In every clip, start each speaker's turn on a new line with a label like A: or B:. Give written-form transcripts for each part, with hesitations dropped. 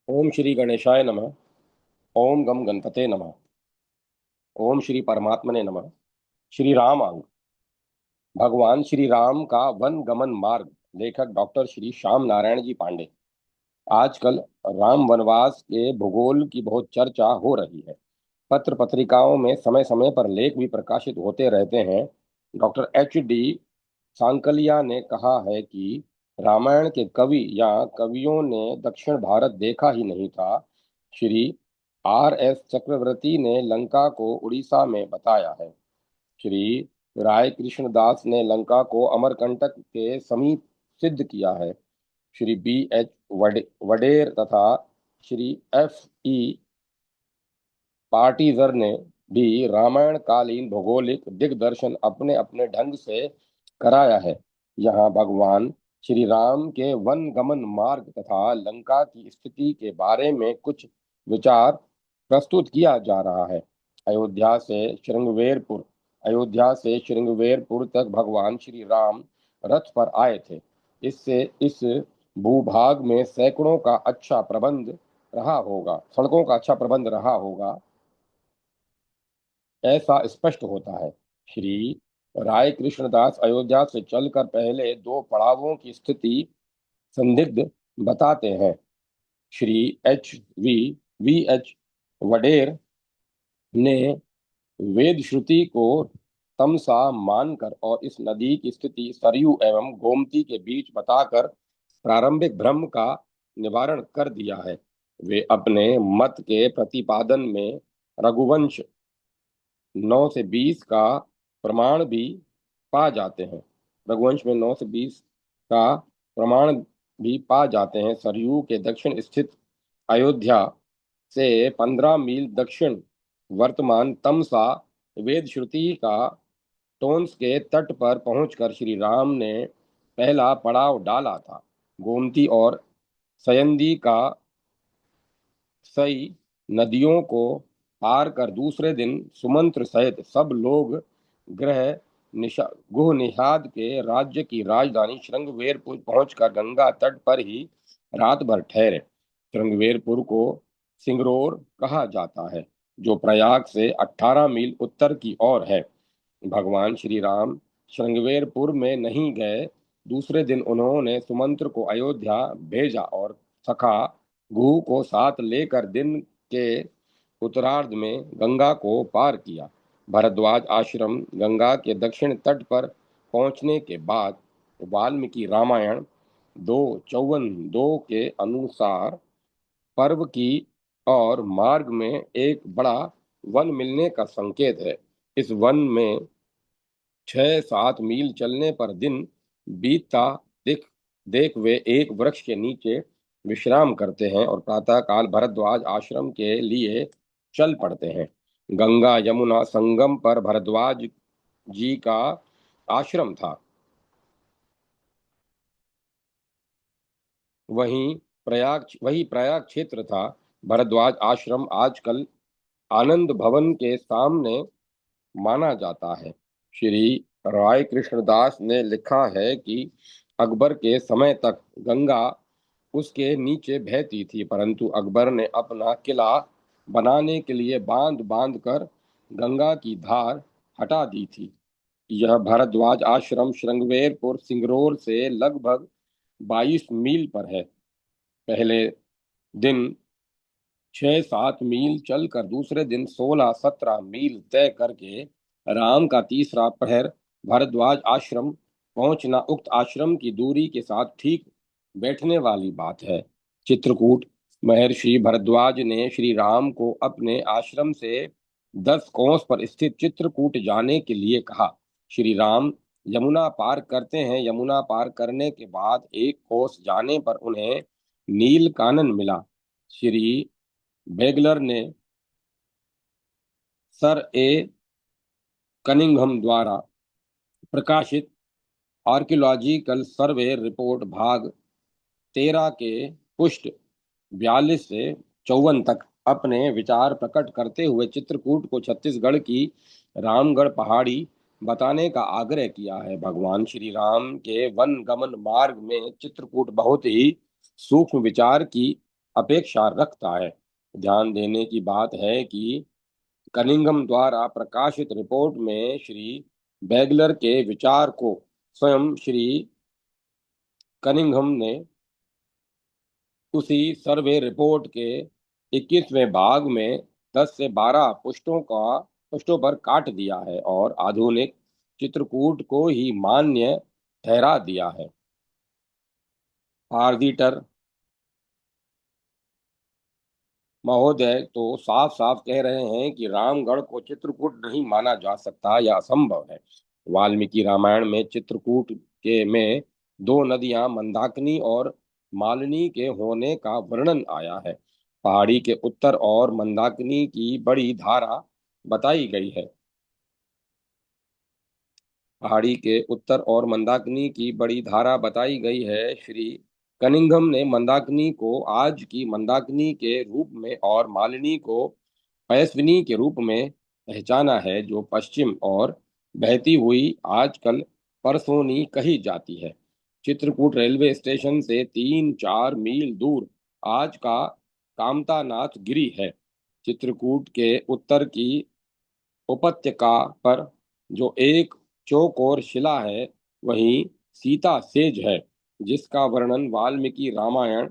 A: ओम श्री गणेशाय नमः। ओम गम गणपते नमः। ओम श्री परमात्मने नमः। श्री राम अंग। भगवान श्री राम का वन गमन मार्ग। लेखक डॉक्टर श्री श्याम नारायण जी पांडे। आजकल राम वनवास के भूगोल की बहुत चर्चा हो रही है। पत्र पत्रिकाओं में समय समय पर लेख भी प्रकाशित होते रहते हैं। Doctor H.D. सांकलिया ने कहा है कि रामायण के कवि या कवियों ने दक्षिण भारत देखा ही नहीं था। श्री R.S. चक्रवर्ती ने लंका को उड़ीसा में बताया है। श्री राय कृष्णदास ने लंका को अमरकंटक के समीप सिद्ध किया है। श्री B.H. वडेर तथा श्री F.E. पार्टीजर ने भी रामायण कालीन भौगोलिक दिग्दर्शन अपने अपने ढंग से कराया है। यहाँ भगवान श्री राम के वन गमन मार्ग तथा लंका की स्थिति के बारे में कुछ विचार प्रस्तुत किया जा रहा है। अयोध्या से श्रृंगवेरपुर तक भगवान श्री राम रथ पर आए थे। इससे इस भूभाग में सड़कों का अच्छा प्रबंध रहा होगा, ऐसा स्पष्ट होता है। श्री राय कृष्णदास अयोध्या से चलकर पहले दो पड़ावों की स्थिति संदिग्ध बताते हैं। श्री H.V. वडेर ने वेद श्रुति को तमसा मानकर और इस नदी की स्थिति सरयू एवं गोमती के बीच बताकर प्रारंभिक भ्रम का निवारण कर दिया है। वे अपने मत के प्रतिपादन में रघुवंश 9 से 20 का प्रमाण भी पा जाते हैं। रघुवंश में 9 से 20 का प्रमाण भी पा जाते हैं। सरयू के दक्षिण स्थित अयोध्या से 15 मील दक्षिण वर्तमान तमसा वेद श्रुति का टोंस के तट पर पहुंचकर श्री राम ने पहला पड़ाव डाला था। गोमती और सयंदी का सई नदियों को पार कर दूसरे दिन सुमंत्र सहित सब लोग ग्रह गुह निषाद के राज्य की राजधानी श्रृंगवेरपुर पहुंचकर गंगा तट पर ही रात भर ठहरे। श्रृंगवेरपुर को सिंगरौर कहा जाता है, जो प्रयाग से 18 मील उत्तर की ओर है। भगवान श्री राम श्रृंगवेरपुर में नहीं गए। दूसरे दिन उन्होंने सुमंत्र को अयोध्या भेजा और सखा गुह को साथ लेकर दिन के उत्तरार्ध में गंगा को पार किया। भरद्वाज आश्रम गंगा के दक्षिण तट पर पहुंचने के बाद वाल्मीकि रामायण 2:54 के अनुसार पर्व की और मार्ग में एक बड़ा वन मिलने का संकेत है। इस वन में 6-7 मील चलने पर दिन बीतता देख देख वे एक वृक्ष के नीचे विश्राम करते हैं और प्रातःकाल भरद्वाज आश्रम के लिए चल पड़ते हैं। गंगा यमुना संगम पर भरद्वाज जी का आश्रम था। वही प्रयाग क्षेत्र था। भरद्वाज आश्रम आजकल आनंद भवन के सामने माना जाता है। श्री राय कृष्णदास ने लिखा है कि अकबर के समय तक गंगा उसके नीचे बहती थी, परंतु अकबर ने अपना किला बनाने के लिए बांध बांध कर गंगा की धार हटा दी थी। यह भारद्वाज आश्रम श्रृंगवेरपुर सिंगरौर से लगभग 22 मील पर है। पहले दिन 6-7 मील चलकर दूसरे दिन 16-17 मील तय करके राम का तीसरा प्रहर भारद्वाज आश्रम पहुंचना उक्त आश्रम की दूरी के साथ ठीक बैठने वाली बात है। चित्रकूट महर्षि भरद्वाज ने श्री राम को अपने आश्रम से 10 कोस पर स्थित चित्रकूट जाने के लिए कहा। श्री राम यमुना पार करते हैं। यमुना पार करने के बाद 1 कोस जाने पर उन्हें नील कानन मिला। श्री बेगलर ने सर ए कनिंघम द्वारा प्रकाशित आर्कियोलॉजिकल सर्वे रिपोर्ट भाग 13 के पुष्ट 42 से 54 तक अपने विचार प्रकट करते हुए चित्रकूट को छत्तीसगढ़ की रामगढ़ पहाड़ी बताने का आग्रह किया है। भगवान श्री राम के वन गमन मार्ग में चित्रकूट बहुत ही सूक्ष्म विचार की अपेक्षा रखता है। ध्यान देने की बात है कि कनिंघम द्वारा प्रकाशित रिपोर्ट में श्री बैगलर के विचार को स्वयं श्री कनिंघम ने उसी सर्वे रिपोर्ट के 21वें भाग में 10 से 12 पुष्टों पर काट दिया है और आधुनिक चित्रकूट को ही मान्य ठहरा दिया है। आर्बिटर महोदय तो साफ साफ कह रहे हैं कि रामगढ़ को चित्रकूट नहीं माना जा सकता, यह असंभव है। वाल्मीकि रामायण में चित्रकूट के में दो नदियां मंदाकिनी और मालिनी के होने का वर्णन आया है। पहाड़ी के उत्तर और मंदाकिनी की बड़ी धारा बताई गई है। पहाड़ी के उत्तर और मंदाकिनी की बड़ी धारा बताई गई है। श्री कनिंघम ने मंदाकिनी को आज की मंदाकिनी के रूप में और मालिनी को पयस्विनी के रूप में पहचाना है, जो पश्चिम और बहती हुई आजकल परसोनी कही जाती है। चित्रकूट रेलवे स्टेशन से 3-4 मील दूर आज का कामतानाथ गिरी है। चित्रकूट के उत्तर की उपत्यका पर जो एक चौकोर शिला है, वही सीता सेज है, जिसका वर्णन वाल्मीकि रामायण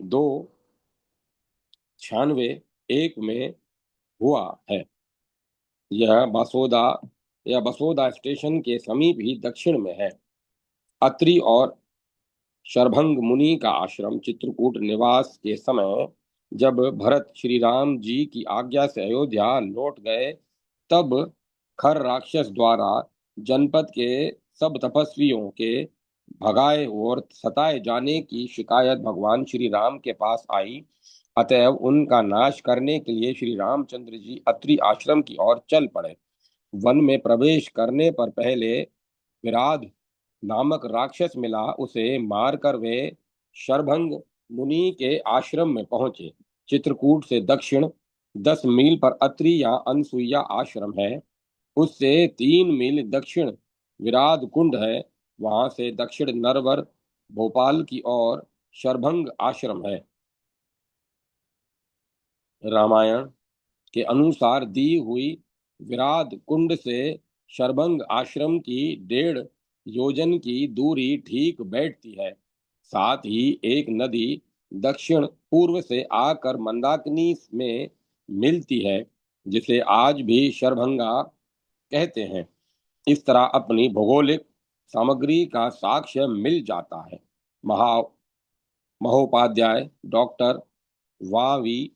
A: 296 में हुआ है। यह बसोदा यह बसोदा स्टेशन के समीप ही दक्षिण में है। अत्रि और शरभंग मुनि का आश्रम चित्रकूट निवास के समय जब भरत श्री राम जी की आज्ञा से अयोध्या लौट गए, तब खर राक्षस द्वारा जनपद के सब तपस्वियों के भगाए और सताए जाने की शिकायत भगवान श्री राम के पास आई। अतएव उनका नाश करने के लिए श्री रामचंद्र जी अत्रि आश्रम की ओर चल पड़े। वन में प्रवेश करने पर पहले विराध नामक राक्षस मिला, उसे मारकर वे शरभंग मुनि के आश्रम में पहुंचे। चित्रकूट से दक्षिण 10 मील पर अत्रि या अनसुईया आश्रम है। उससे 3 मील दक्षिण विराध कुंड है। वहां से दक्षिण नरवर भोपाल की ओर शरभंग आश्रम है। रामायण के अनुसार दी हुई विराध कुंड से शरभंग आश्रम की 1.5 योजन की दूरी ठीक बैठती है। साथ ही एक नदी दक्षिण पूर्व से आकर मंदाकिनी में मिलती है, जिसे आज भी शरभंगा कहते हैं। इस तरह अपनी भौगोलिक सामग्री का साक्ष्य मिल जाता है। महा महोपाध्याय डॉक्टर वावी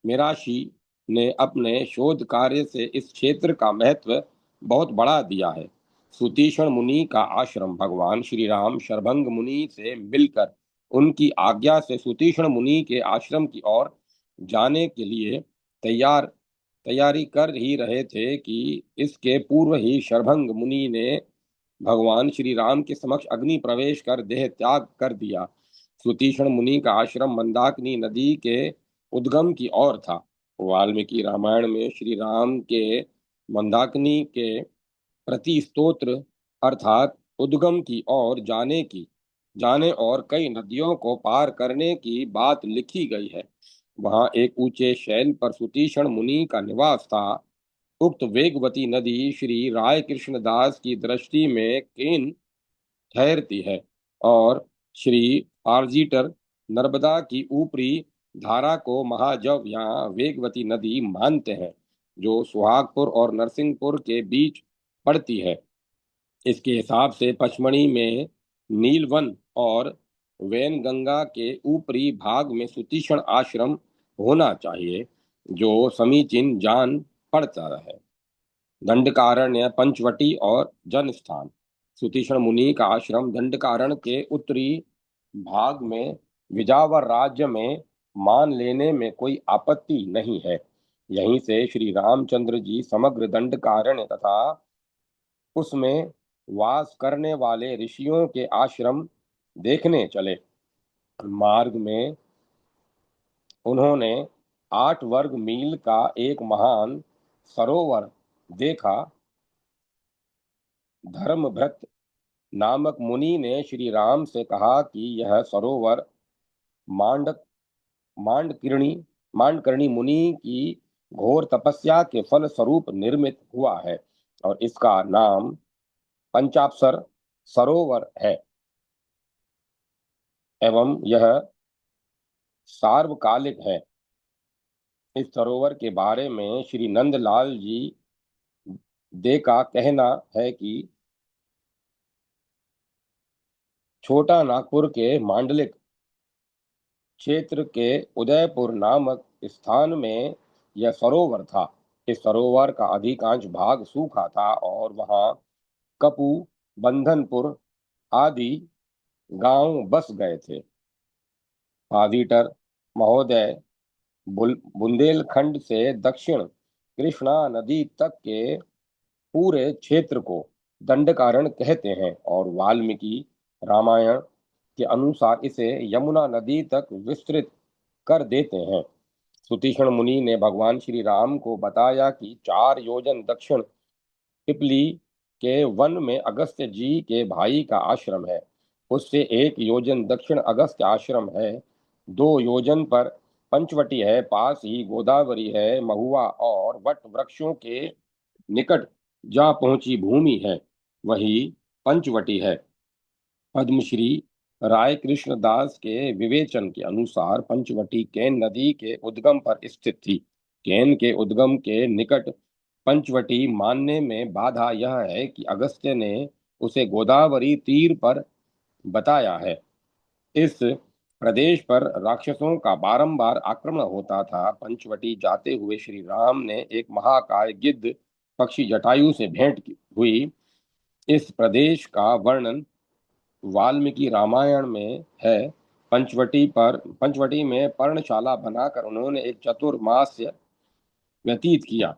A: मिराशी ने अपने शोध कार्य से इस क्षेत्र का महत्व बहुत बढ़ा दिया है। सुतीक्षण मुनि का आश्रम भगवान श्री राम शरभंग मुनि से मिलकर उनकी आज्ञा से सुतीक्षण मुनि के आश्रम की ओर जाने के लिए तैयारी कर ही रहे थे कि इसके पूर्व ही शरभंग मुनि ने भगवान श्री राम के समक्ष अग्नि प्रवेश कर देह त्याग कर दिया। सुतीक्षण मुनि का आश्रम मंदाकिनी नदी के उद्गम की ओर था। वाल्मीकि रामायण में श्री राम के मंदाकिनी के प्रति स्तोत्र अर्थात उद्गम की ओर जाने और कई नदियों को पार करने की बात लिखी गई है। वहां एक ऊंचे शैल पर सुतीक्षण मुनि का निवास था। उक्त वेगवती नदी श्री राय कृष्णदास की दृष्टि में केन ठहरती है और श्री आर्जिटर नर्मदा की ऊपरी धारा को महाजव या वेगवती नदी मानते हैं, जो सुहागपुर और नरसिंहपुर के बीच पड़ती है। इसके हिसाब से पचमढ़ी में नीलवन और वैनगंगा के ऊपरी भाग में सुतीक्षण आश्रम होना चाहिए, जो समीचीन जान पड़ता है। दंडकारण्य पंचवटी और जन स्थान सुतीक्षण मुनि का आश्रम दंडकारण्य के उत्तरी भाग में विजावर राज्य में मान लेने में कोई आपत्ति नहीं है। यहीं से श्री रामचंद्र जी समग्र दंडकारण्य तथा उसमें वास करने वाले ऋषियों के आश्रम देखने चले। मार्ग में उन्होंने 8 वर्ग मील का एक महान सरोवर देखा। धर्मभृत नामक मुनि ने श्री राम से कहा कि यह सरोवर मांडक मांडकर्णी मांडकर्णी मुनि की घोर तपस्या के फल स्वरूप निर्मित हुआ है और इसका नाम पंचाप्सर सरोवर है एवं यह सार्वकालिक है। इस सरोवर के बारे में श्री नंदलाल जी दे का कहना है कि छोटा नागपुर के मांडलिक क्षेत्र के उदयपुर नामक स्थान में यह सरोवर था। इस सरोवर का अधिकांश भाग सूखा था और वहां कपू, बंधनपुर आदि गांव बस गए थे। पादीटर महोदय बुंदेलखंड से दक्षिण कृष्णा नदी तक के पूरे क्षेत्र को दंडकारण्य कहते हैं और वाल्मीकि रामायण के अनुसार इसे यमुना नदी तक विस्तृत कर देते हैं। सुतीक्ष्ण मुनि ने भगवान श्री राम को बताया कि 4 योजन दक्षिण पिपली के वन में अगस्त्य जी के भाई का आश्रम है। उससे 1 योजन दक्षिण अगस्त्य आश्रम है। 2 योजन पर पंचवटी है। पास ही गोदावरी है। महुआ और वट वृक्षों के निकट जा पहुंची भूमि है वही पंचवटी है। पद्मश्री राय कृष्ण दास के विवेचन के अनुसार पंचवटी केन नदी के उद्गम पर स्थित थी। केन के उद्गम के निकट पंचवटी मानने में बाधा यह है कि अगस्त्य ने उसे गोदावरी तीर पर बताया है। इस प्रदेश पर राक्षसों का बारंबार आक्रमण होता था। पंचवटी जाते हुए श्री राम ने एक महाकाय गिद्ध पक्षी जटायु से भेंट हुई। इस प्रदेश का वर्णन वाल्मीकि रामायण में है। पंचवटी में पर्णशाला बनाकर उन्होंने एक चतुर्मास व्यतीत किया।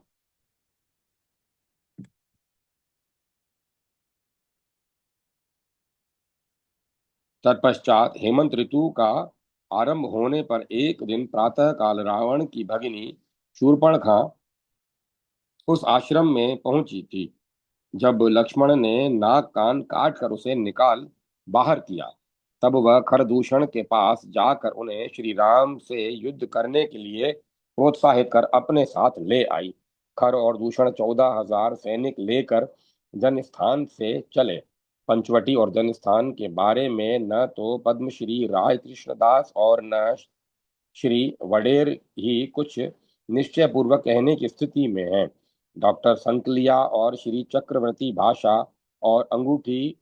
A: तत्पश्चात हेमंत ऋतु का आरंभ होने पर एक दिन प्रातःकाल रावण की भगिनी शूर्पणखा उस आश्रम में पहुंची थी। जब लक्ष्मण ने नाक कान काट कर उसे निकाल बाहर किया तब वह खरदूषण के पास जाकर उन्हें श्री राम से युद्ध करने के लिए प्रोत्साहित कर अपने साथ ले आई। खर और दूषण 14,000 सैनिक लेकर जनस्थान से चले। पंचवटी और जनस्थान के बारे में न तो पद्मश्री राय कृष्णदास और न श्री वडेर ही कुछ निश्चय पूर्वक कहने की स्थिति में है। डॉक्टर संकलिया और श्री चक्रवर्ती भाषा और अंगूठी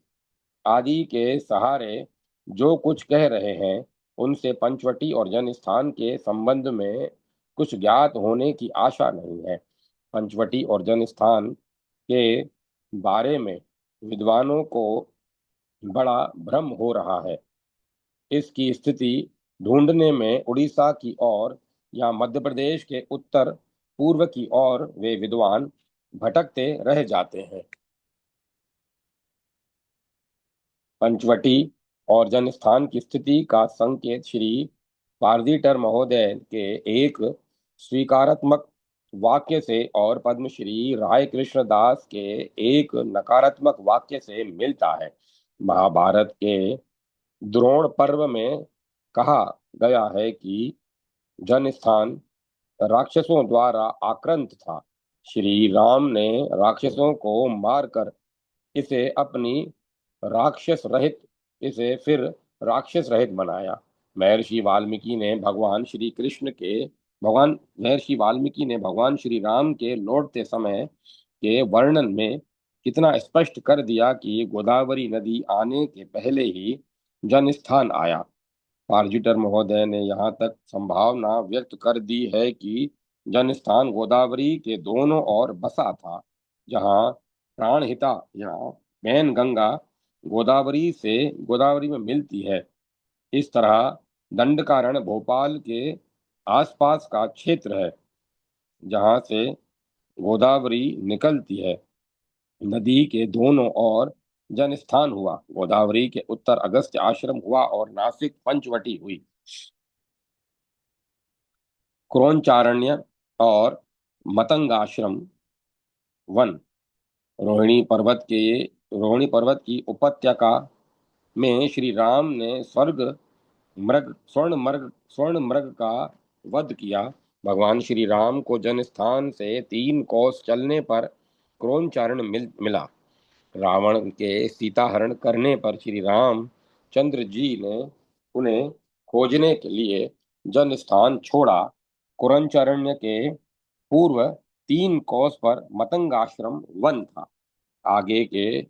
A: आदि के सहारे जो कुछ कह रहे हैं उनसे पंचवटी और जनस्थान के संबंध में कुछ ज्ञात होने की आशा नहीं है। पंचवटी और जनस्थान के बारे में विद्वानों को बड़ा भ्रम हो रहा है। इसकी स्थिति ढूंढने में उड़ीसा की ओर या मध्य प्रदेश के उत्तर पूर्व की ओर वे विद्वान भटकते रह जाते हैं। पंचवटी और जनस्थान की स्थिति का संकेत श्री पारदीटर महोदय के एक स्वीकारात्मक वाक्य से और पद्मश्री राय कृष्ण दास के एक नकारात्मक वाक्य से मिलता है। महाभारत के द्रोण पर्व में कहा गया है कि जनस्थान राक्षसों द्वारा आक्रांत था। श्री राम ने राक्षसों को मारकर इसे अपनी राक्षस रहित इसे फिर राक्षस रहित बनाया। महर्षि वाल्मीकि ने भगवान श्री राम के लौटते समय के वर्णन में कितना स्पष्ट कर दिया कि गोदावरी नदी आने के पहले ही जनस्थान आया। पार्जिटर महोदय ने यहाँ तक संभावना व्यक्त कर दी है कि जनस्थान गोदावरी के दोनों ओर बसा था। जहाँ प्राणहिता या वैन गंगा गोदावरी में मिलती है। इस तरह दंडकारण्य भोपाल के आसपास का क्षेत्र है जहाँ से गोदावरी निकलती है। नदी के दोनों ओर जनस्थान हुआ। गोदावरी के उत्तर अगस्त्य आश्रम हुआ और नासिक पंचवटी हुई। क्रोंचारण्य और मतंगाश्रम वन रोहिणी पर्वत की उपत्यका में श्री राम ने स्वर्ग स्वर्ण मृग का वध किया। भगवान श्री राम को जनस्थान से 3 कोस चलने पर क्रोंचारण मिला। रावण के सीताहरण करने पर श्री राम चंद्र जी ने उन्हें खोजने के लिए जनस्थान छोड़ा। कुरंचारण्य के पूर्व 3 कोस पर मतंगाश्रम वन था। आगे के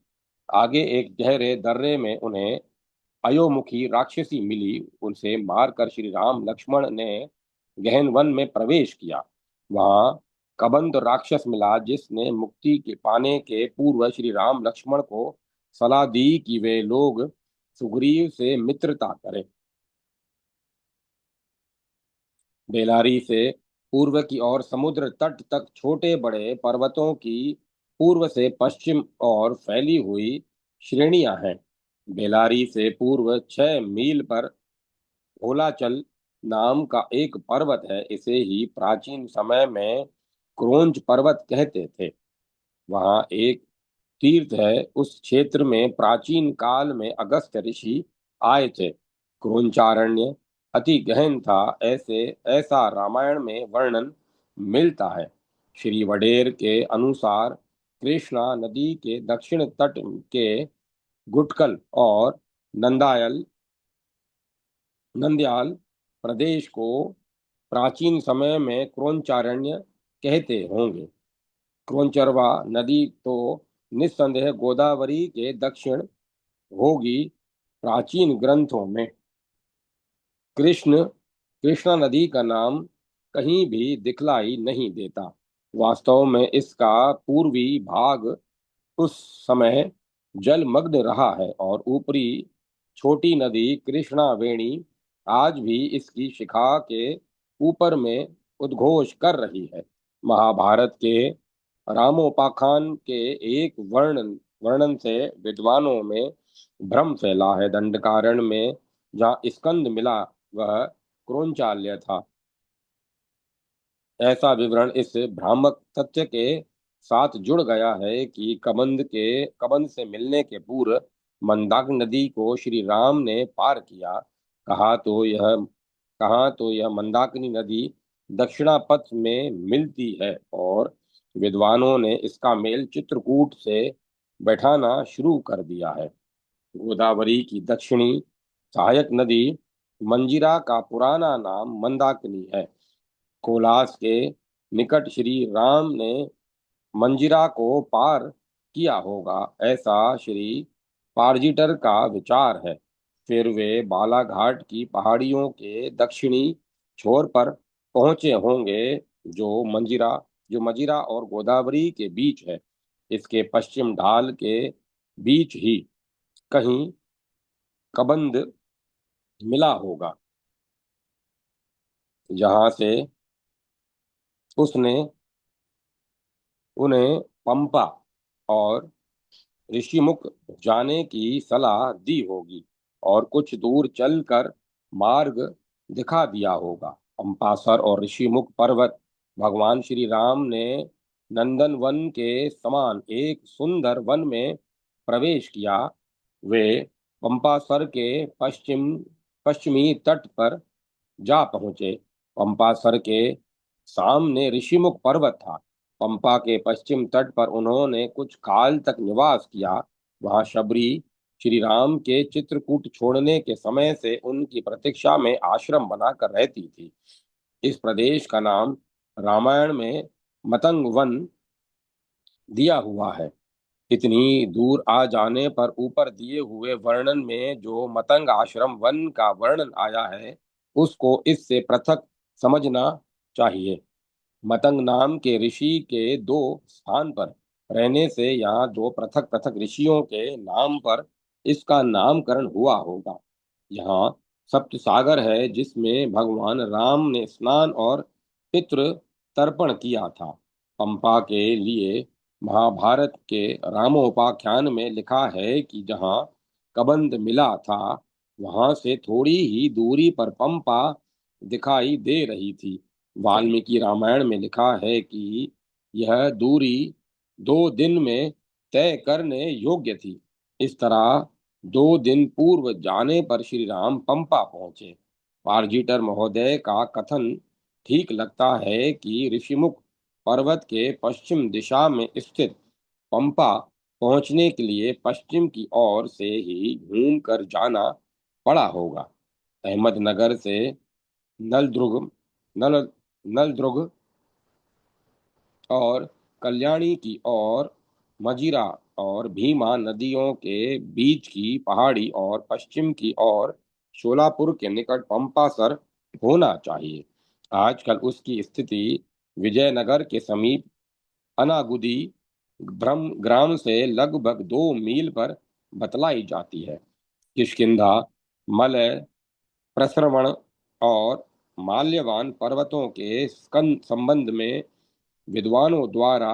A: आगे एक गहरे दर्रे में उन्हें अयोमुखी राक्षसी मिली। उनसे मारकर श्री राम लक्ष्मण ने गहन वन में प्रवेश किया। वहां कबंध राक्षस मिला, जिसने मुक्ति के पाने के पूर्व श्री राम लक्ष्मण को सलाह दी कि वे लोग सुग्रीव से मित्रता करें। बेलारी से पूर्व की ओर समुद्र तट तक छोटे बड़े पर्वतों की पूर्व से पश्चिम और फैली हुई श्रेणियां हैं। बेलारी से पूर्व 6 मील पर भोलाचल नाम का एक पर्वत है। इसे ही प्राचीन समय में क्रोंच पर्वत कहते थे। वहाँ एक तीर्थ है। उस क्षेत्र में प्राचीन काल में अगस्त्य ऋषि आए थे। क्रोंचारण्य अति गहन था, ऐसे ऐसा रामायण में वर्णन मिलता है। श्री वडेर के अनुसार कृष्णा नदी के दक्षिण तट के गुटकल और नंदायल नंदयाल प्रदेश को प्राचीन समय में क्रोंचारण्य कहते होंगे। क्रोंचरवा नदी तो निस्संदेह गोदावरी के दक्षिण होगी। प्राचीन ग्रंथों में कृष्णा नदी का नाम कहीं भी दिखलाई नहीं देता। वास्तव में इसका पूर्वी भाग उस समय जलमग्न रहा है और ऊपरी छोटी नदी कृष्णा वेणी आज भी इसकी शिखा के ऊपर में उद्घोष कर रही है। महाभारत के रामोपाख्यान के एक वर्णन से विद्वानों में भ्रम फैला है। दंडकारण्य में जहाँ स्कंद मिला वह क्रोंचाल्य था, ऐसा विवरण इस भ्रामक तथ्य के साथ जुड़ गया है कि कबंध से मिलने के पूर्व मंदाकिनी नदी को श्री राम ने पार किया। कहा तो यह कहा तो यह मंदाकिनी नदी दक्षिणापथ में मिलती है और विद्वानों ने इसका मेल चित्रकूट से बैठाना शुरू कर दिया है। गोदावरी की दक्षिणी सहायक नदी मंजीरा का पुराना नाम मंदाकिनी है। कोलास के निकट श्री राम ने मंजीरा को पार किया होगा, ऐसा श्री पारजिटर का विचार है। फिर वे बालाघाट की पहाड़ियों के दक्षिणी छोर पर पहुंचे होंगे, जो मंजीरा और गोदावरी के बीच है। इसके पश्चिम ढाल के बीच ही कहीं कबंध मिला होगा, जहां से उसने उन्हें पंपा और ऋषिमुख जाने की सलाह दी होगी और कुछ दूर चलकर मार्ग दिखा दिया होगा। पंपासर और ऋषिमुख पर्वत भगवान श्री राम ने नंदन वन के समान एक सुंदर वन में प्रवेश किया। वे पंपासर के पश्चिमी तट पर जा पहुंचे। पंपासर के सामने ऋषिमुख पर्वत था। पंपा के पश्चिम तट पर उन्होंने कुछ काल तक निवास किया। वहां शबरी श्री राम के चित्रकूट छोड़ने के समय से उनकी प्रतीक्षा में आश्रम बनाकर रहती थी। इस प्रदेश का नाम रामायण में मतंग वन दिया हुआ है। इतनी दूर आ जाने पर ऊपर दिए हुए वर्णन में जो मतंग आश्रम वन का वर्णन आया है, उसको इससे पृथक समझना चाहिए। मतंग नाम के ऋषि के 2 स्थान पर रहने से यहाँ 2 पृथक पृथक ऋषियों के नाम पर इसका नामकरण हुआ होगा। यहाँ सप्त सागर है, जिसमें भगवान राम ने स्नान और पितृ तर्पण किया था। पंपा के लिए महाभारत के रामोपाख्यान में लिखा है कि जहाँ कबंध मिला था, वहां से थोड़ी ही दूरी पर पंपा दिखाई दे रही थी। वाल्मीकि रामायण में लिखा है कि यह दूरी 2 दिन में तय करने योग्य थी। इस तरह 2 दिन पूर्व जाने पर श्री राम पंपा पहुंचे। पार्जिटर महोदय का कथन ठीक लगता है कि ऋषिमुख पर्वत के पश्चिम दिशा में स्थित पंपा पहुंचने के लिए पश्चिम की ओर से ही घूम कर जाना पड़ा होगा। अहमदनगर से नलदुर्ग नल नलदुर्ग और कल्याणी की ओर मजीरा और भीमा नदियों के बीच की पहाड़ी और पश्चिम की ओर शोलापुर के निकट पंपासर होना चाहिए। आजकल उसकी स्थिति विजयनगर के समीप अनागुदी ब्रह्म ग्राम से लगभग 2 मील पर बतलाई जाती है। किष्किंधा मलय प्रसरवण और माल्यवान पर्वतों के संबंध में विद्वानों द्वारा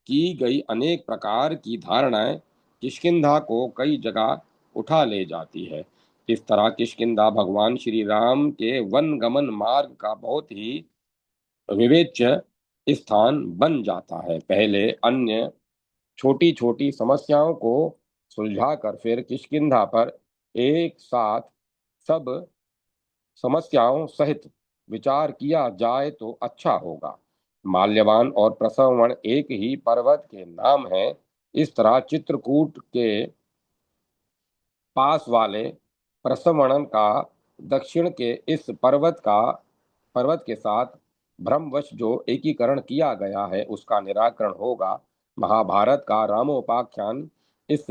A: की गई अनेक प्रकार की धारणाएं किष्किंधा को कई जगह उठा ले जाती है। इस तरह किष्किंधा भगवान श्री राम के वन गमन मार्ग का बहुत ही विवेच्य स्थान बन जाता है। पहले अन्य छोटी छोटी समस्याओं को सुलझाकर फिर किष्किंधा पर एक साथ सब समस्याओं सहित विचार किया जाए तो अच्छा होगा। माल्यवान और प्रसवण एक ही पर्वत के नाम हैं। इस तरह चित्रकूट के पास वाले प्रसवणन का दक्षिण के इस पर्वत के साथ भ्रमवश जो एकीकरण किया गया है उसका निराकरण होगा। महाभारत का रामोपाख्यान इस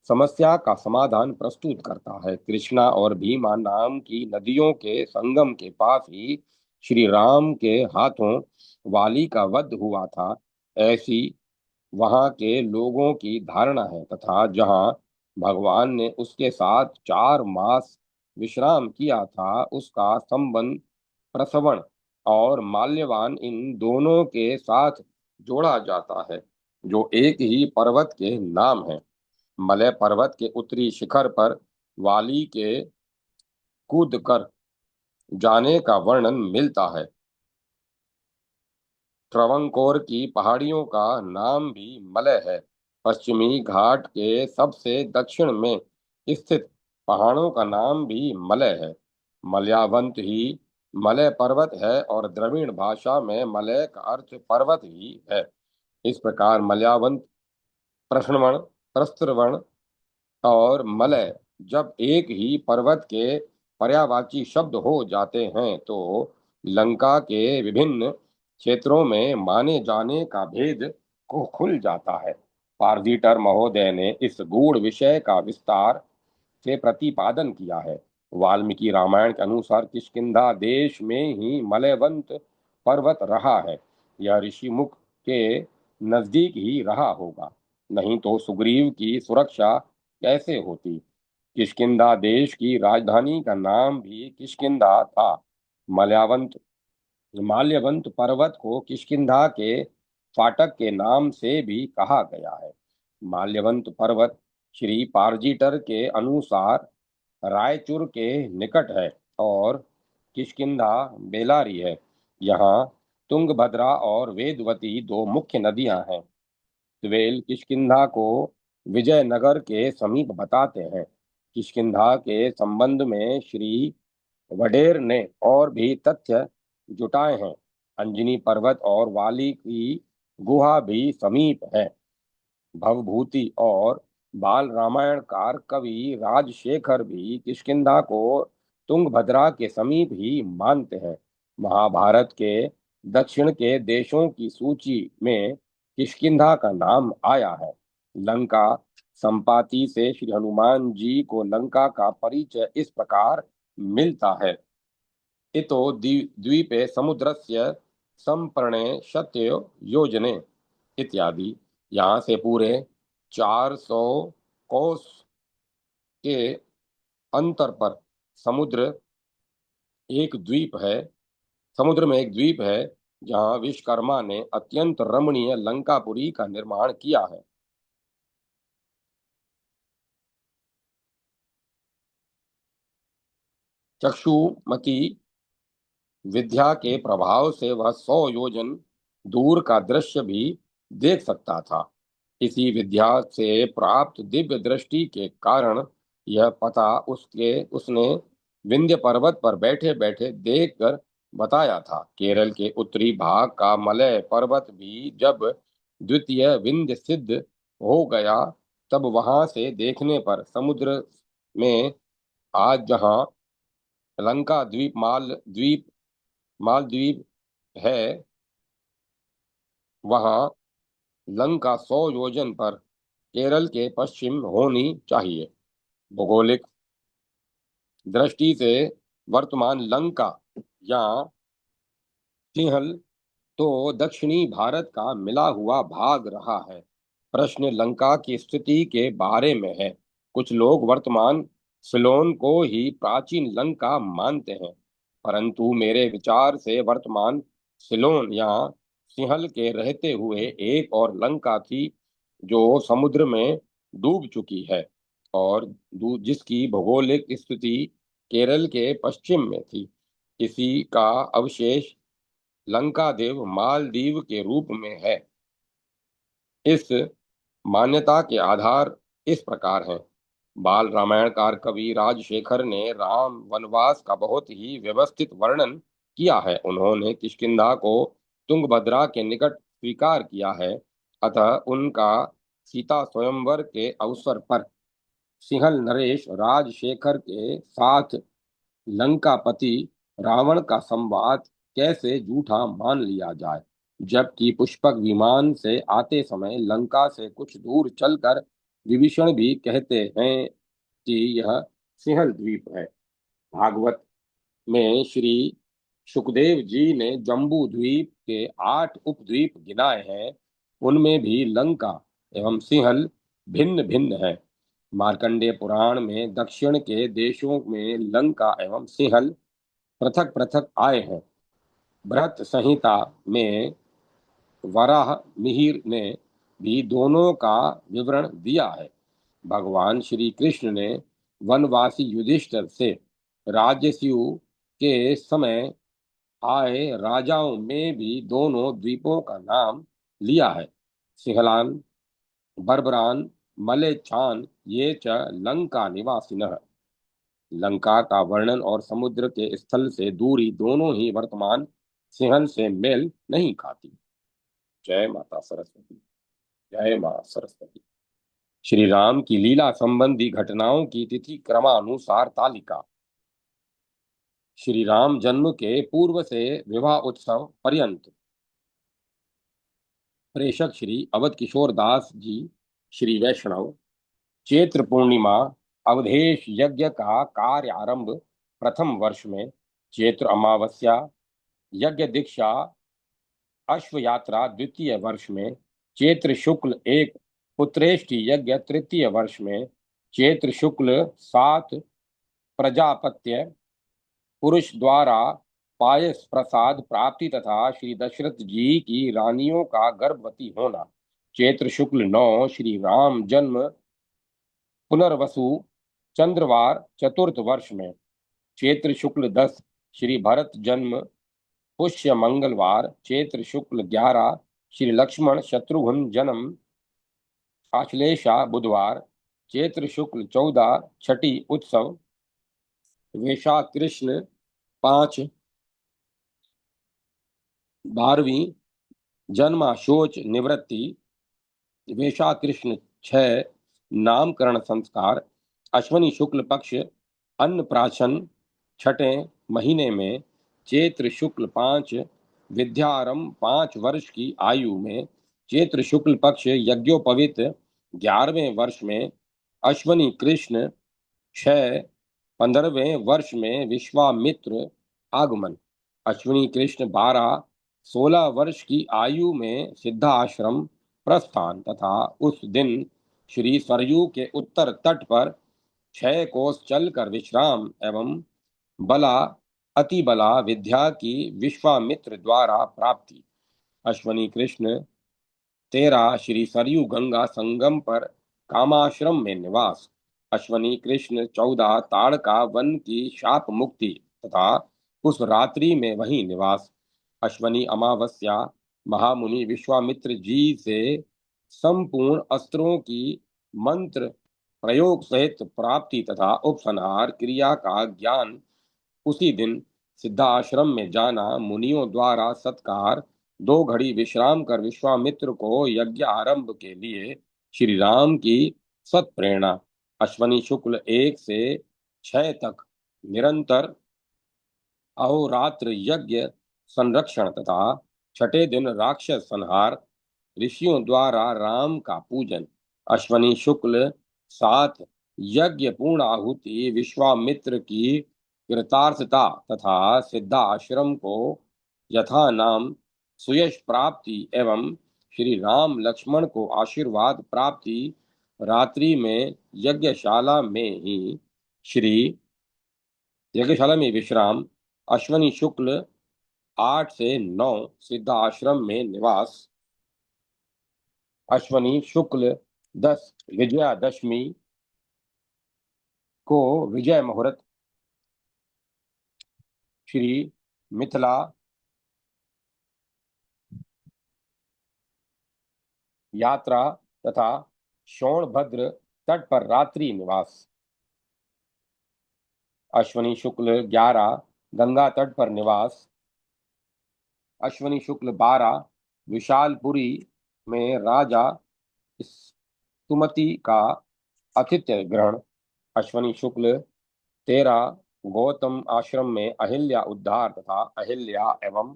A: समस्या का समाधान प्रस्तुत करता है। कृष्णा और भीमा नाम की नदियों के संगम के पास ही श्री राम के हाथों वाली का वध हुआ था, ऐसी वहां के लोगों की धारणा है, तथा जहां भगवान ने उसके साथ 4 मास विश्राम किया था उसका संबंध प्रसवण और माल्यवान इन दोनों के साथ जोड़ा जाता है जो एक ही पर्वत के नाम है। मलय पर्वत के उत्तरी शिखर पर वाली के कूद कर जाने का वर्णन मिलता है। ट्रवंकोर की पहाड़ियों का नाम भी मलय है। पश्चिमी घाट के सबसे दक्षिण में स्थित पहाड़ों का नाम भी मलय है। मलयावंत ही मलय पर्वत है और द्रविड़ भाषा में मलय का अर्थ पर्वत ही है। इस प्रकार मलयावंत, प्रश्नवण, प्रस्त्रवण और मलय जब एक ही पर्वत के पर्यायवाची शब्द हो जाते हैं तो लंका के विभिन्न क्षेत्रों में माने जाने का भेद को खुल जाता है। पार्जिटर महोदय ने इस गूढ़ विषय का विस्तार से प्रतिपादन किया है। वाल्मीकि रामायण के अनुसार किष्किंधा देश में ही मलयवंत पर्वत रहा है। यह ऋषिमुख के नजदीक ही रहा होगा, नहीं तो सुग्रीव की सुरक्षा कैसे होती। किष्किंधा देश की राजधानी का नाम भी किष्किंधा था। मलयावंत माल्यवंत पर्वत को किष्किंधा के फाटक के नाम से भी कहा गया है। माल्यवंत पर्वत श्री पार्जिटर के अनुसार रायचूर के निकट है और किष्किंधा बेलारी है। यहाँ तुंगभद्रा और वेदवती 2 मुख्य नदियां हैं। स्वेल किष्किंधा को विजयनगर के समीप बताते हैं। किष्किंधा के संबंध में श्री वडेर ने और भी तथ्य जुटाए हैं। अंजनी पर्वत और वाली की गुहा भी समीप है। भवभूति और बाल रामायणकार कवि राजशेखर भी किष्किंधा को तुंगभद्रा के समीप ही मानते हैं। महाभारत के दक्षिण के देशों की सूची में किष्किंधा का नाम आया है। लंका संपाति से श्री हनुमान जी को लंका का परिचय इस प्रकार मिलता है। इतो द्वीपे समुद्रस्य संपर्णे शत्य योजने इत्यादि। यहाँ से पूरे 400 कोस के अंतर पर एक द्वीप है समुद्र में एक द्वीप है जहाँ विश्वकर्मा ने अत्यंत रमणीय लंकापुरी का निर्माण किया है। चक्षुमती विद्या के प्रभाव से वह 100 योजन दूर का दृश्य भी देख सकता था। इसी विद्या से प्राप्त दिव्य दृष्टि के कारण यह पता उसने विंध्य पर्वत पर बैठे बैठे देखकर बताया था। केरल के उत्तरी भाग का मलय पर्वत भी जब द्वितीय विंध्य सिद्ध हो गया, तब वहां से देखने पर समुद्र में आज जहां लंका मालद्वीप है, वहां लंका 100 योजन पर केरल के पश्चिम होनी चाहिए। भौगोलिक दृष्टि से वर्तमान लंका या सिंहल तो दक्षिणी भारत का मिला हुआ भाग रहा है। प्रश्न लंका की स्थिति के बारे में है। कुछ लोग वर्तमान सिलोन को ही प्राचीन लंका मानते हैं, परंतु मेरे विचार से वर्तमान सिलोन या सिंहल के रहते हुए एक और लंका थी जो समुद्र में डूब चुकी है और जिसकी भौगोलिक स्थिति केरल के पश्चिम में थी। इसी का अवशेष लंकादेव मालदीव के रूप में है। इस मान्यता के आधार इस प्रकार हैं। बाल रामायणकार कवि राजशेखर ने राम वनवास का बहुत ही व्यवस्थित वर्णन किया है। उन्होंने किष्किंधा को तुंगभद्रा के निकट स्वीकार किया है। अतः उनका सीता स्वयंवर के अवसर पर सिंहल नरेश राजशेखर के साथ लंकापति रावण का संवाद कैसे झूठा मान लिया जाए, जबकि पुष्पक विमान से आते समय लंका से कुछ दूर चलकर विभीषण भी कहते हैं कि यह सिंहल द्वीप है। भागवत में श्री सुखदेव जी ने जम्बू द्वीप के 8 उपद्वीप गिनाए हैं। उनमें भी लंका एवं सिंहल भिन्न भिन्न है। मार्कंडेय पुराण में दक्षिण के देशों में लंका एवं सिंहल पृथक पृथक आए हैं। बृहत संहिता में वराह मिहिर ने भी दोनों का विवरण दिया है। भगवान श्री कृष्ण ने वनवासी युधिष्ठिर से राजस्यु के समय आए राजाओं में भी दोनों द्वीपों का नाम लिया है। सिंहलान, बर्बरान, मलेच्छान ये च लंका निवासिनः। लंका का वर्णन और समुद्र के स्थल से दूरी दोनों ही वर्तमान सिंहल से मेल नहीं खाती। जय माता सरस्वती। जय मां सरस्वती। श्री राम की लीला संबंधी घटनाओं की तिथि क्रमानुसार तालिका। श्री राम जन्म के पूर्व से विवाह उत्सव पर्यंत प्रेषक श्री अवध किशोर दास जी, श्री वैष्णव। चैत्र पूर्णिमा अवधेश यज्ञ का कार्य आरंभ प्रथम वर्ष में। चैत्र अमावस्या यज्ञ दीक्षा अश्व यात्रा द्वितीय वर्ष में। चैत्र शुक्ल एक पुत्रेष्टि यज्ञ तृतीय वर्ष में। चैत्र शुक्ल 7 प्रजापत्य पुरुष द्वारा पायस प्रसाद प्राप्ति तथा श्री दशरथ जी की रानियों का गर्भवती होना। चैत्र शुक्ल 9 श्री राम जन्म पुनर्वसु चंद्रवार चतुर्थ वर्ष में। चैत्र शुक्ल 10 श्री भरत जन्म पुष्य मंगलवार। चैत्र शुक्ल 11 श्री लक्ष्मण शत्रुघ्न जन्म आश्लेषा बुधवार। चैत्र शुक्ल 14 छठी उत्सव वैशाख कृष्ण 5 12वीं जन्माशोच निवृत्ति। वैशाख कृष्ण 6 नामकरण संस्कार। अश्वनी शुक्ल पक्ष अन्नप्राशन 6ठे महीने में। चैत्र शुक्ल 5 विद्यारंभ 5 वर्ष की आयु में। चैत्र शुक्ल पक्ष यज्ञोपवीत 11वें वर्ष में। अश्वनी कृष्ण 6 15वें वर्ष में विश्वामित्र आगमन। अश्विनी कृष्ण 12 16 वर्ष की आयु में सिद्धाश्रम प्रस्थान तथा उस दिन श्री सरयू के उत्तर तट पर 6 कोस चलकर विश्राम एवं बला अति बला विद्या की विश्वामित्र द्वारा प्राप्ति। अश्वनी कृष्ण 13 श्री सरयू गंगा संगम पर कामाश्रम में निवास। अश्वनी कृष्ण 14 ताड़का वन की शाप मुक्ति तथा उस रात्रि में वही निवास। अश्वनी अमावस्या महामुनि विश्वामित्र जी से संपूर्ण अस्त्रों की मंत्र प्रयोग सहित प्राप्ति तथा उपसंहार क्रिया का ज्ञान उसी दिन सिद्धाश्रम में जाना, मुनियों द्वारा सत्कार, 2 घड़ी विश्राम कर विश्वामित्र को यज्ञ आरंभ के लिए श्री राम की सत्प्रेरणा, अश्वनी शुक्ल 1 से 6 तक निरंतर अहोरात्र यज्ञ संरक्षण तथा छठे दिन राक्षस संहार, ऋषियों द्वारा राम का पूजन, अश्वनी शुक्ल 7 यज्ञ पूर्ण आहुति, विश्वामित्र की कृतार्थता तथा सिद्धाश्रम को यथा नाम सुयश प्राप्ति एवं श्री राम लक्ष्मण को आशीर्वाद प्राप्ति, रात्रि में श्री यज्ञशाला में विश्राम, अश्वनी शुक्ल 8 से 9 सिद्धाश्रम में निवास, अश्वनी शुक्ल 10 विजयादशमी को विजय मुहूर्त श्री मिथिला यात्रा तथा शोणभद्र तट पर रात्रि निवास, अश्वनी शुक्ल 11 गंगा तट पर निवास, अश्वनी शुक्ल 12 विशालपुरी में राजा सुमति का आतिथ्य ग्रहण, अश्वनी शुक्ल 13 गौतम आश्रम में अहिल्या उद्धार तथा अहिल्या एवं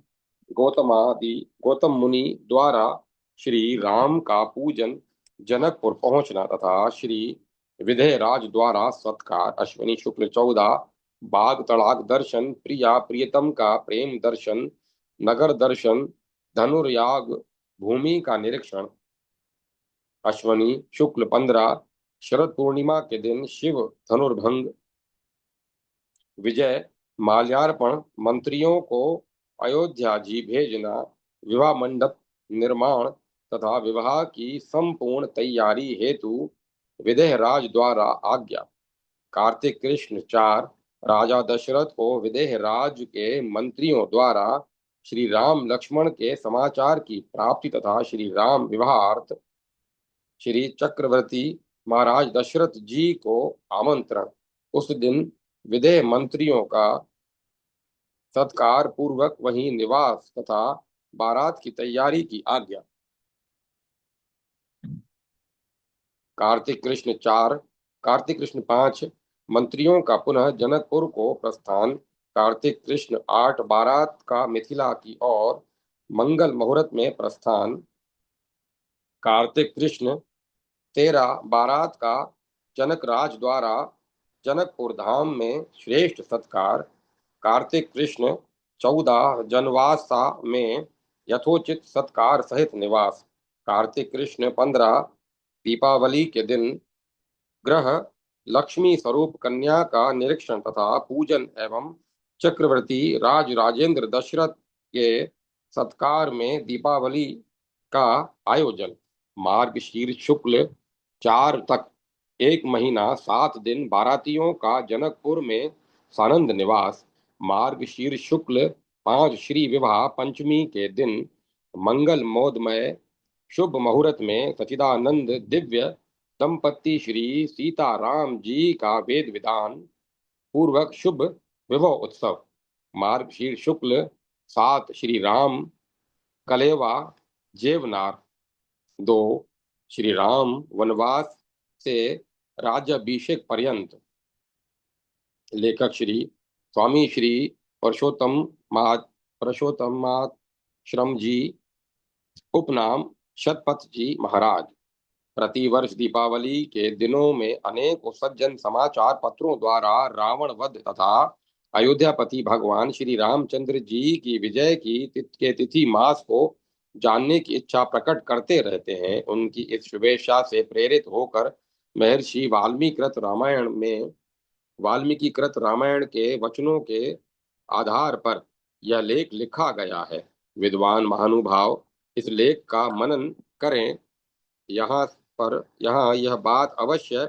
A: गौतम मुनि द्वारा श्री राम का पूजन, जनकपुर पहुंचना तथा श्री विधेय राज द्वारा सत्कार, अश्वनी शुक्ल 14 बाघ तड़ाक दर्शन, प्रिया प्रियतम का प्रेम दर्शन, नगर दर्शन, धनुर्याग भूमि का निरीक्षण, अश्वनी शुक्ल 15 शरद पूर्णिमा के दिन शिव धनुर्भंग, विजय माल्यार्पण, मंत्रियों को अयोध्या जी भेजना, विवाह मंडप निर्माण तथा विवाह की संपूर्ण तैयारी हेतु विदेह राज द्वारा आज्ञा, कार्तिक कृष्ण 4 राजा दशरथ को विदेह राज के मंत्रियों द्वारा श्री राम लक्ष्मण के समाचार की प्राप्ति तथा श्री राम विवाहार्थ श्री चक्रवर्ती महाराज दशरथ जी को आमंत्रण, उस दिन विदेह मंत्रियों का सत्कार पूर्वक वहीं निवास तथा बारात की तैयारी की आज्ञा, कार्तिक कृष्ण 5 मंत्रियों का पुनः जनकपुर को प्रस्थान, कार्तिक कृष्ण 8 बारात का मिथिला की ओर मंगल मुहूर्त में प्रस्थान, कार्तिक कृष्ण 13 बारात का जनक राज द्वारा जनकपुर धाम में श्रेष्ठ सत्कार, कार्तिक कृष्ण 14 जनवासा में यथोचित सत्कार सहित निवास, कार्तिक कृष्ण 15 दीपावली के दिन ग्रह लक्ष्मी स्वरूप कन्या का निरीक्षण तथा पूजन एवं चक्रवर्ती राजेंद्र दशरथ के सत्कार में दीपावली का आयोजन, मार्गशीर्ष शुक्ल 4 तक 1 महीना 7 दिन बारातियों का जनकपुर में सानंद निवास, मार्गशीर्ष शुक्ल 5 श्री विवाह पंचमी के दिन मंगल मोदमय शुभ मुहूर्त में सचिदानंद दिव्य दंपति श्री सीताराम जी का वेद विधान पूर्वक शुभ विवाह उत्सव, मार्गशीर्ष शुक्ल 7 श्री राम कलेवा जेवनार 2 श्री राम वनवास से राज्याभिषेक पर्यंत, लेखक स्वामी श्री परशोत्तमाश्रम जी, उपनाम शतपथ जी महाराज। प्रतिवर्ष दीपावली के दिनों में अनेक सज्जन समाचार पत्रों द्वारा रावण वध तथा अयोध्यापति भगवान श्री रामचंद्र जी की विजय के तिथि मास को जानने की इच्छा प्रकट करते रहते हैं। उनकी इस शुभेच्छा से प्रेरित होकर महर्षि वाल्मीकिकृत रामायण के वचनों के आधार पर यह लेख लिखा गया है। विद्वान महानुभाव इस लेख का मनन करें। यहाँ यह बात अवश्य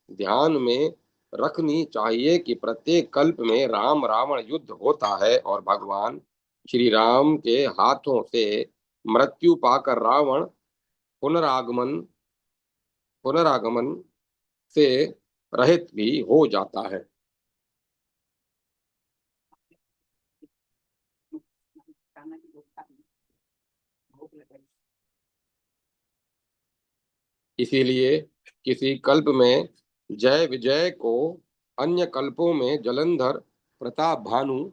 A: ध्यान में रखनी चाहिए कि प्रत्येक कल्प में राम रावण युद्ध होता है और भगवान श्री राम के हाथों से मृत्यु पाकर रावण पुनरागमन से रहित भी हो जाता है। इसीलिए किसी कल्प में जय विजय को अन्य कल्पों में जलंधर, प्रताप भानु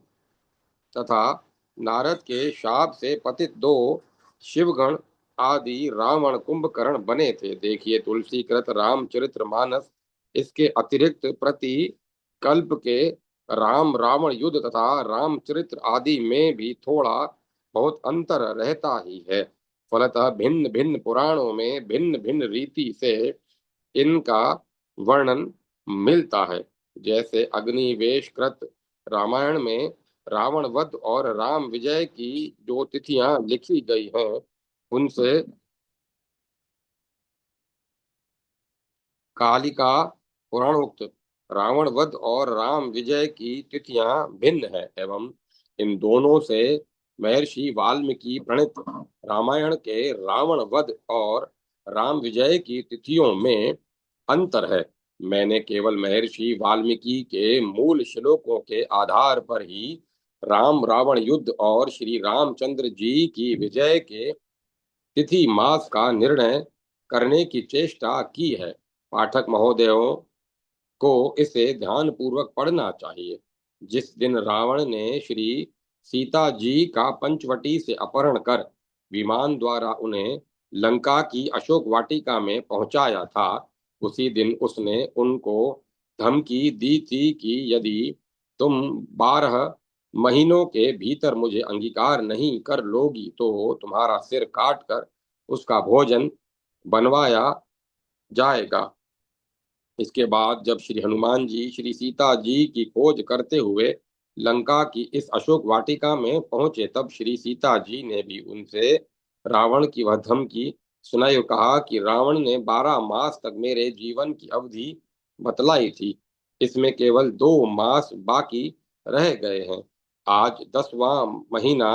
A: तथा नारद के शाप से पतित दो शिवगण आदि रावण कुंभकर्ण बने थे। देखिए तुलसी कृत रामचरित्र मानस। इसके अतिरिक्त प्रति कल्प के राम रावण युद्ध तथा रामचरित्र आदि में भी थोड़ा बहुत अंतर रहता ही है। फलतः भिन्न भिन्न पुराणों में भिन्न भिन्न रीति से इनका वर्णन मिलता है। जैसे अग्निवेश कृत रामायण में रावण वध और राम विजय की जो तिथियां लिखी गई हैं उनसे कालिका पुराणोक्त रावण वध और राम विजय की तिथियां भिन्न है एवं इन दोनों से महर्षि वाल्मीकि प्रणीत रामायण के रावण वध और राम विजय की तिथियों में अंतर है। मैंने केवल महर्षि वाल्मीकि के मूल श्लोकों के आधार पर ही राम रावण युद्ध और श्री रामचंद्र जी की विजय के तिथि मास का निर्णय करने की चेष्टा की है। पाठक महोदयों को इसे ध्यान पूर्वक पढ़ना चाहिए। जिस दिन रावण ने श्री सीता जी का पंचवटी से अपहरण कर विमान द्वारा उन्हें लंका की अशोक वाटिका में पहुंचाया था, उसी दिन उसने उनको धमकी दी थी कि यदि तुम 12 महीनों के भीतर मुझे अंगीकार नहीं कर लोगी तो तुम्हारा सिर काट कर उसका भोजन बनवाया जाएगा। इसके बाद जब श्री हनुमान जी श्री सीता जी की खोज करते हुए लंका की इस अशोक वाटिका में पहुंचे, तब श्री सीता जी ने भी उनसे रावण की वह धमकी सुनाई और कहा कि रावण ने 12 मास तक मेरे जीवन की अवधि बतलाई थी, इसमें केवल 2 मास बाकी रह गए हैं। आज 10वां महीना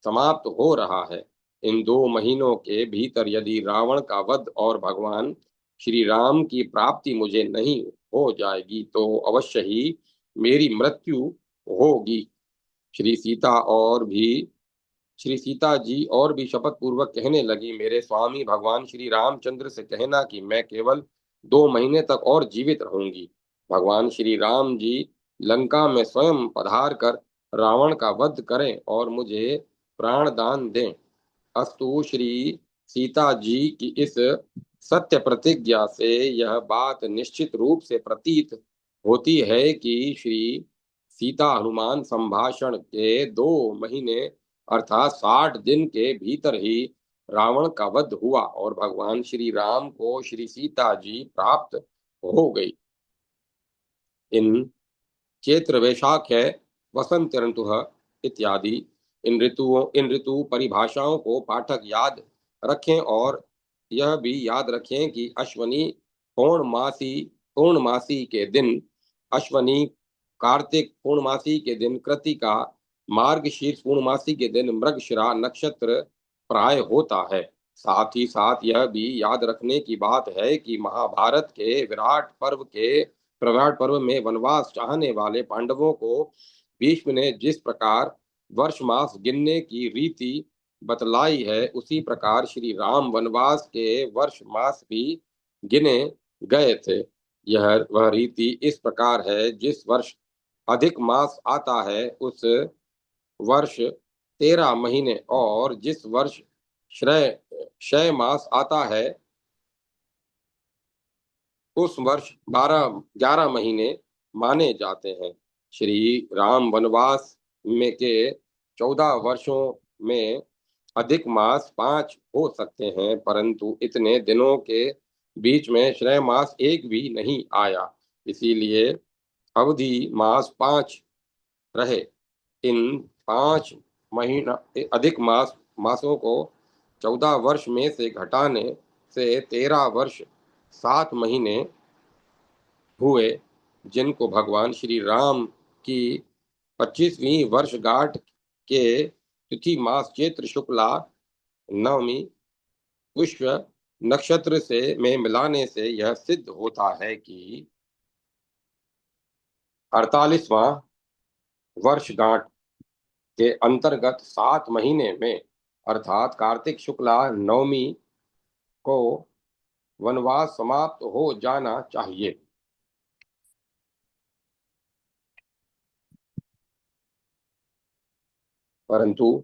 A: समाप्त हो रहा है। इन 2 महीनों के भीतर यदि रावण का वध और भगवान श्री राम की प्राप्ति मुझे नहीं हो जाएगी तो अवश्य ही मेरी मृत्यु होगी। श्री सीता और भी श्री सीता जी और भी शपथ पूर्वक कहने लगी, मेरे स्वामी भगवान श्री रामचंद्र से कहना कि मैं केवल 2 महीने तक और जीवित रहूंगी। भगवान श्री राम जी लंका में स्वयं पधार कर रावण का वध करें और मुझे प्राण दान दें। अस्तु। श्री सीता जी की इस सत्य प्रतिज्ञा से यह बात निश्चित रूप से प्रतीत होती है कि श्री सीता हनुमान संभाषण के 2 महीने अर्थात 60 दिन के भीतर ही रावण का वध हुआ और भगवान श्री राम को श्री सीता जी प्राप्त हो गई। इन चैत्र वैशाख है वसंत ऋतु इत्यादि इन ऋतु परिभाषाओं को पाठक याद रखें और यह भी याद रखें कि अश्वनी पूर्णमासी के दिन अश्वनी, कार्तिक पूर्णमासी के दिन कृतिका, मार्गशीर्ष पूर्णमासी के दिन मृगशिरा नक्षत्र प्राय होता है। साथ ही साथ यह भी याद रखने की बात है कि महाभारत के विराट पर्व में वनवास चाहने वाले पांडवों को भीष्म ने जिस प्रकार वर्ष मास गिनने की रीति बतलाई है, उसी प्रकार श्री राम वनवास के वर्ष मास भी गिने गए थे। यह वह रीति इस प्रकार है, जिस वर्ष अधिक मास आता है उस वर्ष 13 महीने और जिस वर्ष श्रय क्षय मास आता है उस वर्ष 11 महीने माने जाते हैं। श्री राम वनवास में के 14 वर्षों में अधिक मास 5 हो सकते हैं, परंतु इतने दिनों के बीच में श्रय मास एक भी नहीं आया, इसीलिए अवधि मास 5 रहे। इन 5 महीना अधिक मासों को 14 वर्ष में से घटाने से 13 वर्ष 7 महीने हुए, जिनको भगवान श्री राम की 25वीं वर्षगांठ के तिथि मास चैत्र शुक्ला नवमी पुष्य नक्षत्र से में मिलाने से यह सिद्ध होता है कि 48वां वर्षगांठ के अंतर्गत 7 महीने में अर्थात कार्तिक शुक्ला नवमी को वनवास समाप्त हो जाना चाहिए। परंतु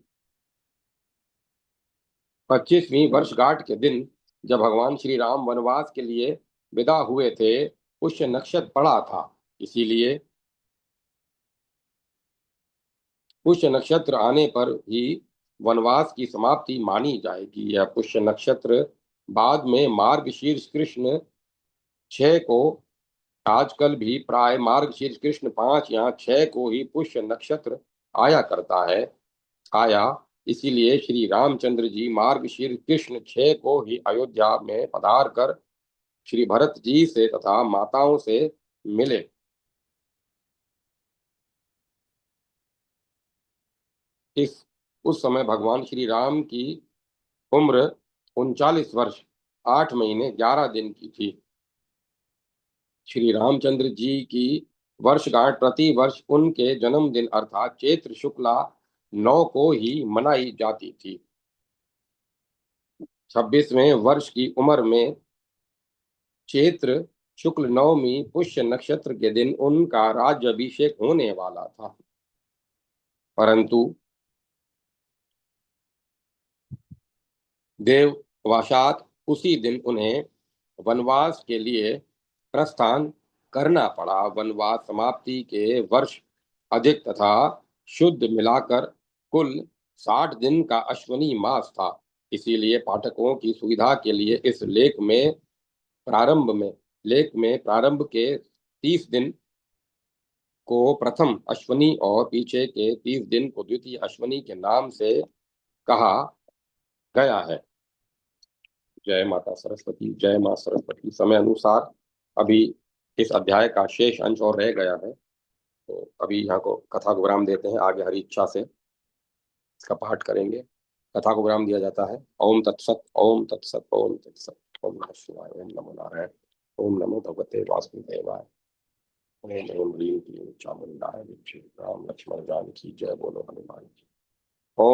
A: 25वीं वर्षगांठ के दिन जब भगवान श्री राम वनवास के लिए विदा हुए थे, पुष्य नक्षत्र पड़ा था। इसीलिए पुष्य नक्षत्र आने पर ही वनवास की समाप्ति मानी जाएगी। यह पुष्य नक्षत्र बाद में मार्गशीर्ष कृष्ण 6 को, आजकल भी प्राय मार्गशीर्ष कृष्ण 5 या 6 को ही पुष्य नक्षत्र आया करता है। आया, इसीलिए श्री रामचंद्र जी मार्गशीर्ष कृष्ण 6 को ही अयोध्या में पधार कर श्री भरत जी से तथा माताओं से मिले। इस उस समय भगवान श्री राम की उम्र 39 वर्ष 8 महीने 11 दिन की थी। श्री रामचंद्र जी की वर्षगांठ प्रति वर्ष उनके जन्मदिन अर्थात चैत्र शुक्ला 9 को ही मनाई जाती थी। 26वें वर्ष की उम्र में चैत्र शुक्ल नवमी पुष्य नक्षत्र के दिन उनका राज्याभिषेक होने वाला था। परंतु देववशात उसी दिन उन्हें वनवास के लिए प्रस्थान करना पड़ा। वनवास समाप्ति के वर्ष अधिक तथा शुद्ध मिलाकर कुल 60 दिन का अश्वनी मास था। इसीलिए पाठकों की सुविधा के लिए इस लेख में प्रारंभ के 30 दिन को प्रथम अश्वनी और पीछे के 30 दिन को द्वितीय अश्वनी के नाम से कहा गया है। जय माता सरस्वती, जय मां सरस्वती। समय अनुसार अभी इस अध्याय का शेष अंश और रह गया है, तो अभी यहाँ को कथा को विराम देते हैं। आगे हरी इच्छा से इसका पाठ करेंगे। कथा को विराम दिया जाता है। ओम तत्सत, ओम तत्सत, ओम तत्सत। ओम नमः शिवाय, ओम नमो नारायण, ओम नमो भगवते वासुदेवाय, ओम ओम ह्रीं क्लीं चामुंडाय विद्महे राम लक्ष्मण जानकी जय। बोलो हनुमान जी।